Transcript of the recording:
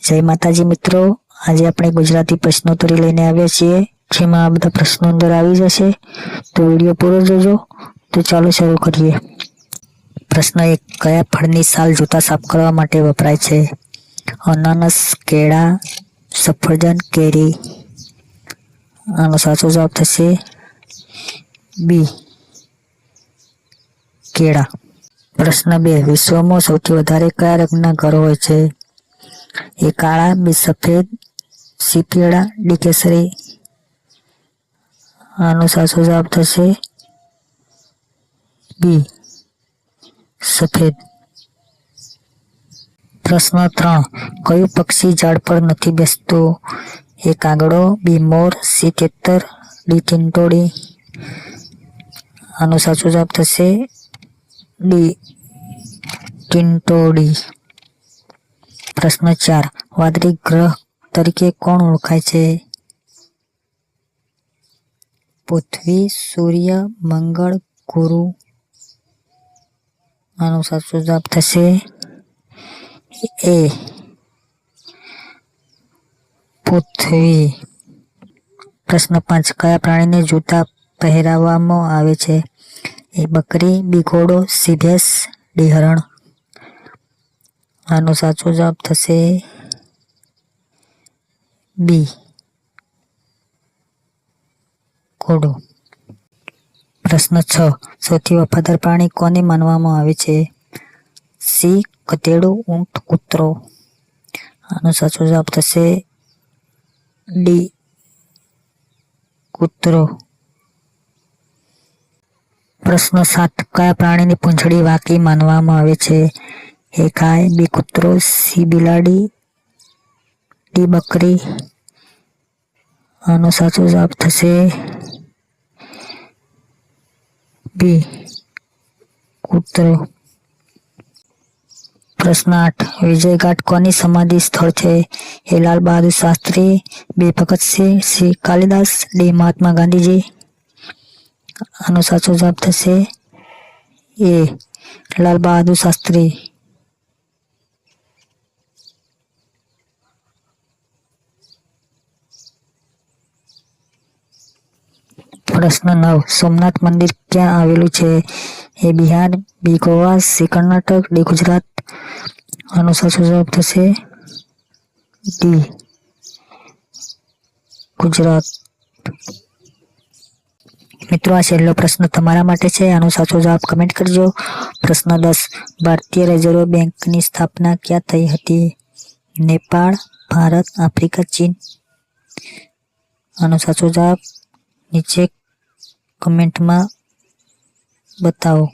जय माताजी मित्रों, आज આપણે ગુજરાતી પ્રશ્નોત્તરી લઈને આવ્યા છીએ, જેમાં આ બધા પ્રશ્નો અંદર આવી જશે, તો વિડિયો પૂરો જોજો। તો ચાલો શરૂ કરીએ। પ્રશ્ન 1, કયા ફળની સાલ જૂતા સાફ કરવા માટે વપરાય છે? અનાનસ, કેળા, સફરજન, કેરી। આનો સાચો જવાબ થશે બી, કેળા। પ્રશ્ન 2, વિશ્વમાં સૌથી વધારે કયા રંગના ઘર હોય છે? ए काला, बी सफेद, सी पीला, डी केसरी। आनो साचो जवाब थशे बी, सफेद। प्रश्न 3, कयु पक्षी झाड़ पर नहीं बेसतु? ए कागड़ो, बी मोर, सी तितर, डी टींटोड़ी। आनो साचो जवाब थशे डी, टींटोड़ी। प्रश्न 4, वादળી ग्रह तरीके कोण ओळखाय छे? पृथ्वी, सूर्य, मंगल, गुरु। आनो साचो जवाब थशे ए, पृथ्वी। प्रश्न 5, कया प्राणीने जूता પહેરાવવામાં આવે છે? ए बकरी, बी घोड़ो, सी भैंस, डी हरण। आनो साचो जवाब थशे बी, घोड़ो। प्रश्न 6, સૌથી વફાદાર પ્રાણી કોને માનવામાં આવે છે? સી ગધેડું, ઊંટ, કૂતરો। આનો સાચો જવાબ થશે ડી, કૂતરો। प्रश्न 7, કયા પ્રાણીની પૂંછડી વાંકી માનવામાં આવે છે? ए गाय, बी कुतरो, सी बिलाड़ी, डी बकरी। आनो साचो जवाब थशे बी, कुतरो। प्रश्न 8, विजयघाट कोनी समाधि स्थल है? ए लाल बहादुर शास्त्री, बी भगत सिंह, सी कालिदास, डी महात्मा गांधी जी। आनो साचो जवाब थशे ए, लाल बहादुर शास्त्री। प्रश्न 9, सोमनाथ मंदिर क्या आवेलू छे? ए बिहार, बी गोवा, सी कर्नाटक, डी गुजरात। आनो साचो जवाब थशे डी, गुजरात। मित्रों, आ छेल्लो प्रश्न तमारा माटे छे, आनो साचो जवाब कमेंट करजो। प्रश्न 10, भारतीय रिजर्व बैंक की स्थापना क्या थई हती? नेपाल, भारत, आफ्रिका, चीन। आनो साचो जवाब नीचे कमेंट में बताओ।